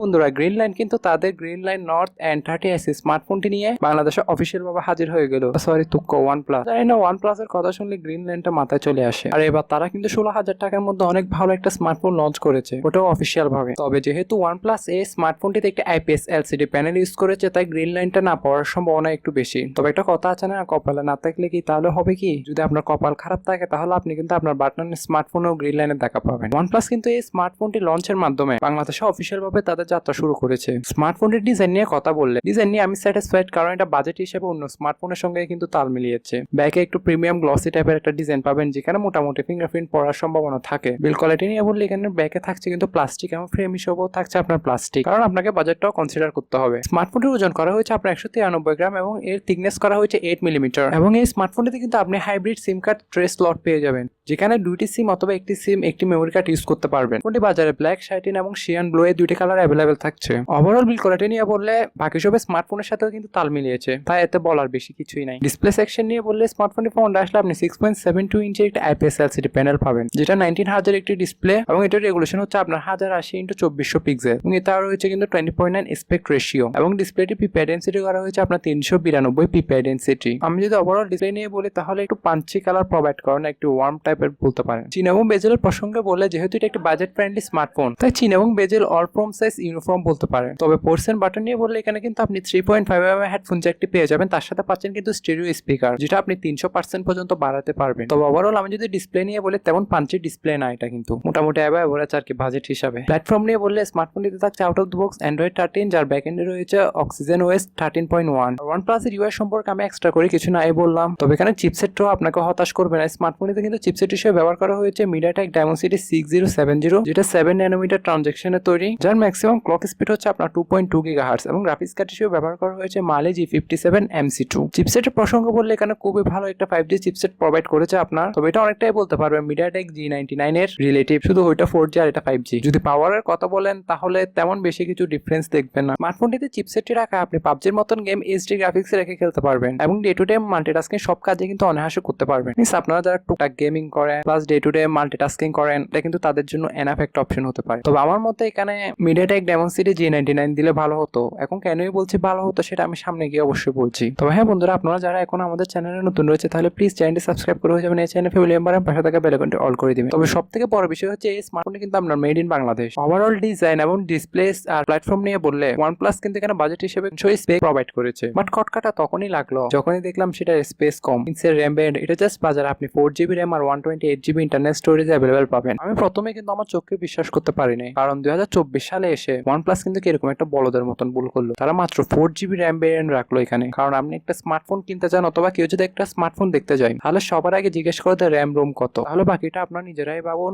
বন্ধুরা green line কিন্তু তাদের গ্রিন লাইন নর্থ এন্ড 30 স্মার্টফোনটি নিয়ে বাংলাদেশে অফিসিয়াল ভাবে হাজির হয়ে গেল। সরি তুক্কো OnePlus। জানি না OnePlus এর কথা শুনলে গ্রিন লাইনটা মাথায় চলে আসে। আর এবার তারা কিন্তু 16,000 টাকার মধ্যে অনেক ভালো একটা স্মার্টফোন লঞ্চ করেছে, ওটাও অফিসিয়াল ভাবে। তবে যেহেতু OnePlus এই স্মার্টফোনটিতে একটা IPS LCD প্যানেল ইউজ করেছে, তাই গ্রিন লাইনটা না পাওয়ার সম্ভাবনা একটু বেশি। তবে একটা কথা আছে না, কপালে না থাকলে কি তাহলে হবে কি, যদি আপনার কপাল খারাপ থাকে তাহলে আপনি কিন্তু আপনার বাটন স্মার্টফোনেও গ্রিন লাইনের দেখা পাবেন। OnePlus কিন্তু এই স্মার্টফোনটি লঞ্চের মাধ্যমে বাংলাদেশে অফিসিয়াল ভাবে তাদের যাত্রা শুরু করেছে। স্মার্টফোনের ডিজাইন নিয়ে কথা বললে, ডিজাইন নিয়ে আমি স্যাটিসফাইড, কারণ এটা বাজেট হিসেবে অন্য স্মার্টফোনের সঙ্গে কিন্তু তাল মিলিয়েছে। ব্যাকে একটু প্রিমিয়াম গ্লসি টাইপের একটা ডিজাইন পাবেন, যেখানে মোটামুটি ফিঙ্গারপ্রিন্ট পড়ার সম্ভাবনা থাকে। বিল কোয়ালিটি নিয়ে বললে এখানে ব্যাকে থাকছে কিন্তু প্লাস্টিক, এবং ফ্রেম হিসেবেও থাকছে আপনার প্লাস্টিক, কারণ আপনাকে বাজেটটাও কনসিডার করতে হবে। স্মার্টফোনটির ওজন করা হয়েছে আপনার 193 গ্রাম এবং এর থিকনেস করা হয়েছে 8 মিলিমিটার। এবং এই স্মার্টফোনটিতে কিন্তু আপনি হাইব্রিড সিম কার্ড ট্রে স্লট পেয়ে যাবেন, যেখানে দুইটি সিম অথবা একটি সিম একটি মেমোরি কার্ড ইউজ করতে পারবেন। ফোনটি বাজারে ব্ল্যাক, শাইটিন এবং শিয়ান ব্লু এই দুইটি কালার অ্যাভেলেবেল থাকছে। ওভারঅল বিল কোয়ালিটি নিয়ে বললে বাকি সব স্মার্টফোনের সাথেও কিন্তু তাল মিলিয়েছে, তাই এতে বলার বেশি কিছুই নাই। ডিসপ্লে সেকশন নিয়ে বললে স্মার্টফোনটি ফোনটা আসলে আপনি 6.72 ইঞ্চি একটা IPS LCD প্যানেল পাবেন, যেটা 19Hz একটি ডিসপ্লে, এবং এটার রেগুলেশন হচ্ছে আপনার 1080x2400 পিক্সেল, এবং এটা রয়েছে কিন্তু 20.9 এসপেক্ট রেশিও, এবং ডিসপ্লেটি পিপিআই ডেনসিটি করা হয়েছে আপনার 392 পিপিআই ডেনসিটি। আমি যদি ওভারঅল ডিসপ্লে নিয়ে বলি তাহলে একটু পাঞ্চি কালার প্রোভাইড করেন, একটু ওয়ার্ম টাইপের বলতে পারেন। চিন এবং বেজেলের প্রসঙ্গে বলে, যেহেতু এটা একটি বাজেট ফ্রেন্ডলি স্মার্টফোন, তাই চিন এবং বেজেল অল ফ্রম সাইজ ইউনিফর্ম বলতে পারেন। তবে পোর্টস এন্ড বাটন নিয়ে বললে এখানে কিন্তু আপনি 3.5mm হেডফোন জ্যাকটি পেয়ে যাবেন, তার সাথে পাচ্ছেন কিন্তু স্টেরিও স্পিকার, যেটা আপনি 300% পর্যন্ত বাড়াতে পারবেন। তবে ওভারঅল আমি যদি ডিসপ্লে নিয়ে বলি, তেমন পাঞ্চি ডিসপ্লে না এটা, কিন্তু মোটামুটি এভারেজ আর কি বাজেট হিসাবে। প্ল্যাটফর্ম নিয়ে বললে স্মার্টফোনটিতে থাকছে out of the box Android 13, যার ব্যাকএন্ডে রয়েছে অক্সিজেন OS 13.1। OnePlus এর UI সম্পর্কে আমি এক্সট্রা করে কিছু নাই বললাম। তবে এখানে চিপসেটটাও আপনাকে হতাশ করবে না। স্মার্টফোনটিতে কিন্তু চিপসেট হিসেবে ব্যবহার করা হয়েছে MediaTek Dimensity 6070, যেটা 7 ন্যানোমিটার ট্রানজেকশনে তৈরি, যার ম্যাক্সিমাম ক্লক স্পিড হচ্ছে আপনার 2.2 GHz, এবং গ্রাফিক্স কার্ড হিসেবে ব্যবহার করা হয়েছে Mali G57 MC2। চিপসেটের প্রসঙ্গ বললে এখানে খুবই ভালো একটা 5G চিপসেট প্রোভাইড করেছে আপনার। তবে এটা অনেকটাই বলতে পারবেন MediaTek G99 এর রিলেটিভ, শুধু ওইটা 4G আর এটা 5G। যদি পাওয়ারের কথা বলেন তাহলে তেমন বেশি কিছু ডিফারেন্স দেখবেন না। স্মার্টফোনটিতে চিপসেটটি রাখা আপনি PUBG-র মতন গেম HD গ্রাফিক্সে রেখে খেলতে পারবেন, এবং ডে টু ডে মাল্টিটাস্কিং সব কাজে কিন্তু অনায়াসে করতে পারবেন। মিন্স আপনারা যারা টুকটাক গেমিং করেন plus day to day multitasking করেন, এটা কিন্তু তাদের জন্য এনাফ একটা অপশন হতে পারে। তবে আমার মতে এখানে MediaTek Dimensity G99 দিলে ভালো হতো। এখন কেনই বলছি ভালো হতো সেটা আমি সামনে গিয়ে অবশ্যই বলছি। তবে হ্যাঁ বন্ধুরা, আপনারা যারা এখন আমাদের চ্যানেলে নতুন রয়েছে তাহলে প্লিজ চ্যানেলটি সাবস্ক্রাইব করে হয়ে যাবেন, এই চ্যানেল ফ্যামিলি মেম্বারের পাশে থাকা বেল আইকনটি অল করে দিবেন। তবে সবথেকে বড় বিষয় হচ্ছে এই স্মার্টফোনটি কিন্তু আপনার made in Bangladesh. Overall design এবং ডিসপ্লে আর প্ল্যাটফর্ম নিয়ে বললে OnePlus কিন্তু এখানে বাজেট হিসেবে স্পেক প্রোভাইড করেছে, বাট কটকাটা তখনই লাগলো যখনই দেখলাম সেটা স্পেস কম। ইনসের র্যাম ব্যান্ড এটা জাস্ট বাজারে আপনি 4GB র্যাম আর 128GB ইন্টারনাল স্টোরেজ অ্যাভেলেবেল পাবেন। আমি প্রথমে কিন্তু আমার চোখকে বিশ্বাস করতে পারিনি, কারণ 2024 সালে এসে OnePlus কিন্তু এরকম একটা বলদের মতন ভুল করলো। তারা মাত্র 4GB র্যাম ভেরিয়েন্ট রাখলো এখানে। কারণ আপনি একটা স্মার্টফোন কিনতে চান অথবা কেউ যদি একটা স্মার্টফোন দেখতে যায়, তাহলে সবার আগে জিজ্ঞেস করতে র্যাম রোম কত, তাহলে বাকিটা আপনার নিজেরাই ভাবুন।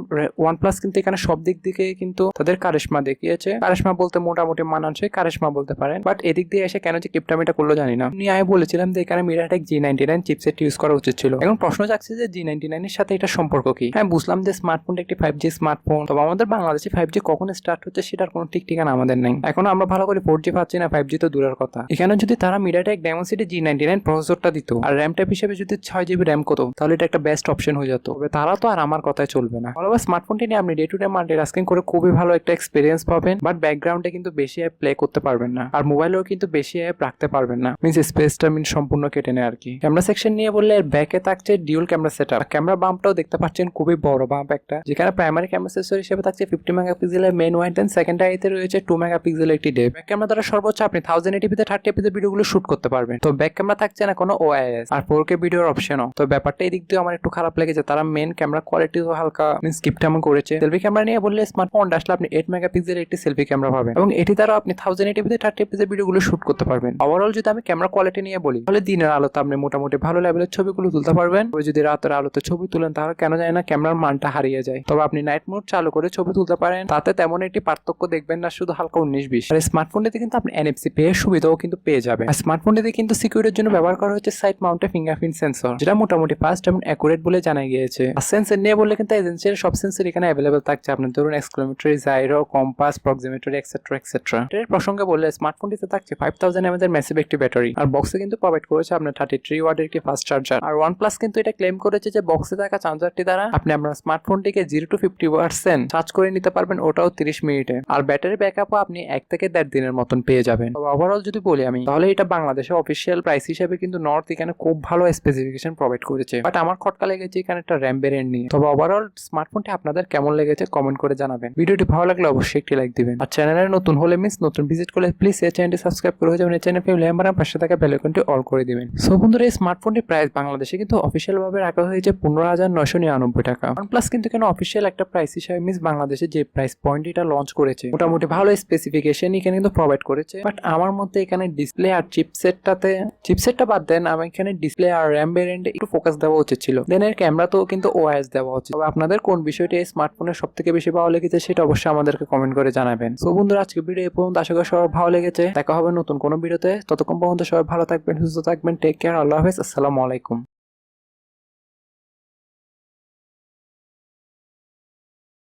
OnePlus কিন্তু এখানে সব দিক থেকে কিন্তু তাদের কারিশমা দেখিয়েছে। কারিশমা বলতে মোটামুটি মানানসই কারিশমা বলতে পারেন, বাট এদিক দিয়ে এসে কেন যে কিপটামিটা করলো জানি না। আমি বলেছিলাম যে এখানে MediaTek G99 চিপসেট ইউজ করা উচিত ছিল। এখন প্রশ্ন যাচ্ছে যে G99 এর সাথে এটা সম্পর্ক কি? হ্যাঁ বুঝলাম যে স্মার্টফোনটা একটি 5G স্মার্টফোন, তবে আমাদের বাংলাদেশে 5G কখন স্টার্ট হচ্ছে সেটার কোনো ঠিক ঠিকানা আমাদের নেই। এখন আমরা ভালো করে 4G পাচ্ছি না, 5G তো দূরের কথা। এখানে যদি তারা MediaTek Dimensity G99 প্রসেসরটা দিত আর র্যাম টাইপ হিসেবে যদি 6GB র্যাম কত, তাহলে এটা একটা বেস্ট অপশন হয়ে যেত। তবে তারা তো আর আমার কথায় চলবে না। অথবা স্মার্টফোনটি নিয়ে আপনি ডে টু ডে মাল্টিটাস্কিং করে খুবই ভালো একটা এক্সপিরিয়েন্স পাবেন, বাট ব্যাকগ্রাউন্ডে কিন্তু বেশি অ্যাপ প্লে করতে পারবেন না, আর মোবাইলেও কিন্তু বেশি অ্যাপ রাখতে পারবেন না। মিন্স স্পেসটা সম্পূর্ণ কেটে নেয় আর কি। ক্যামেরা সেকশন নিয়ে বললে এর ব্যাকে থাকছে ডিউল ক্যামেরা সেটআপ। ক্যামেরা বাম্পটাও দেখতে পাচ্ছেন, খুবই বড় বাম্প একটা, যেখানে প্রাইমারি ক্যামেরা সেন্সর হিসেবে থাকছে 50 মেগাপিক্সেলের মেইন ওয়াইড, দেন সেকেন্ডারিতে রয়েছে 2 মেগাপিক্সেলের একটি ডেপথ। ব্যাক ক্যামেরা দ্বারা সর্বোচ্চ আপনি 1080p 30fps ভিডিওগুলো শুট করতে পারবেন। তো ব্যাক ক্যামেরা থাকছে না কোনো OIS আর 4K ভিডিওর অপশনও। তো ব্যাপারটা এদিক দিয়ে আমার একটু খারাপ লেগেছে, তারা মেইন ক্যামেরা কোয়ালিটিও হালকা স্কিপটামো করেছে। সেলফি ক্যামেরা নিয়ে বললে স্মার্টফোন আসলে আপনি 8 মেগাপিক্সেলের একটি সেলফি ক্যামেরা পাবেন, এবং এটি দ্বারা আপনি 1080p 30fps ভিডিওগুলো শুট করতে পারবেন। ওভারঅল যদি আমি ক্যামেরা কোয়ালিটি নিয়ে বলি, তাহলে দিনের আলোতে আপনি মোটামুটি ভালো লেভেলের ছবিগুলো তুলতে পারবেন। ওই যদি রাতের আলোতে ছবি তুলেন তাহলে কেন যায় না ক্যামেরার মানটা হারিয়ে যায়। তবে আপনি নাইট মোড চালু করে ছবি তুলতে পারেন, তাতে তেমন একটি পার্থক্য দেখবেন না, শুধু হালকা 19-20। আর স্মার্টফোনটিতে কিন্তু আপনি NFC পে সুবিধাও কিন্তু পেয়ে যাবেন। আর স্মার্টফোনটিতে কিন্তু সিকিউরিটির জন্য ব্যবহার করা হচ্ছে সাইড মাউন্টেড ফিঙ্গারপ্রিন্ট সেন্সর, যেটা মোটামুটি ফাস্ট এবং অ্যাকুরেট বলে জানা গিয়েছে। আর সেন্সর নিয়ে বললে কিন্তু এজেন্সির সব সেন্সর এখানে অ্যাভেলেবল থাকছে। আপনার ধরুন এক্সক্লোমেট্রি, জাইরো, কম্পাস, প্রক্সিমেট্রি এক্সেট্রা এক্সেট্রা। এর প্রসঙ্গে বললে স্মার্টফোনটিতে থাকছে 5000 mAh এর ম্যাসিভ একটি ব্যাটারি, আর বক্সে কিন্তু প্রোভাইড করেছে আপনার 33 ওয়াটের একটি ফাস্ট চার্জার। আর OnePlus কিন্তু এটা ক্লেম করেছে যে বক্সে থাকা চার্জারটি দ্বারা আপনি আপনার স্মার্টফোনটিকে 0 to 50% চার্জ করে নিতে পারবেন, ওটাও 30 মিনিটে। আর ব্যাটারি র্যামের ব্যাকআপও আপনি 1 থেকে 1.5 দিনের মতন পেয়ে যাবেন। ওভারঅল যদি বলি আমি, তাহলে এটা বাংলাদেশে অফিসিয়াল প্রাইস হিসেবে কিন্তু নর্থ এখানে খুব ভালো স্পেসিফিকেশন প্রোভাইড করেছে। বাট আমার খটকা লেগেছে এখানে একটা র্যাম ভেরিয়েন্ট নিয়ে। তবে ওভারঅল স্মার্টফোনটি আপনাদের কেমন লেগেছে কমেন্ট করে জানাবেন। ভিডিওটি ভালো লাগলে অবশ্যই একটি লাইক দিবেন। আর চ্যানেলে নতুন হলে নতুন ভিজিট করলে প্লিজ এই চ্যানেলটি সাবস্ক্রাইব করে হয়ে যাবেন। এই চ্যানেল ফেলে আমার পাশে থাকা বেল আইকনটি অল করে দিবেন। সো বন্ধুরা, এই স্মার্টফোনটির প্রাইস বাংলাদেশে কিন্তু অফিসিয়াল ভাবে রাখা হয়েছে 15,999 টাকা। OnePlus কিন্তু কেন অফিসিয়াল একটা প্রাইস হিসেবে বাংলাদেশে যে প্রাইস পয়েন্ট এটা লঞ্চ করেছে মোটামুটি ভালো স্পেসিফিকেশন এখানে কিন্তু প্রোভাইড করেছে। বাট আমার মতে এখানে ডিসপ্লে আর চিপসেটটা বাদ দেন, আমার এখানে ডিসপ্লে আর র্যাম ভেরিয়েন্টে একটু ফোকাস দেওয়া উচিত ছিল। দেন এর ক্যামেরাতেও কিন্তু ওআইএস দেওয়া উচিত। তবে আপনাদের কোন বিষয়টি এই স্মার্টফোনের সব থেকে বেশি ভালো লেগেছে সেটা অবশ্যই আমাদেরকে কমেন্ট করে জানাবেন। সো বন্ধুরা, আজকে ভিডিও এই পর্যন্ত। আশা করি সবার ভালো লেগেছে। দেখা হবে নতুন কোনো ভিডিওতে। ততক্ষণ পর্যন্ত সবাই ভালো থাকবেন, সুস্থ থাকবেন। Take care. আল্লাহ হাফেজ। আসসালামু আলাইকুম।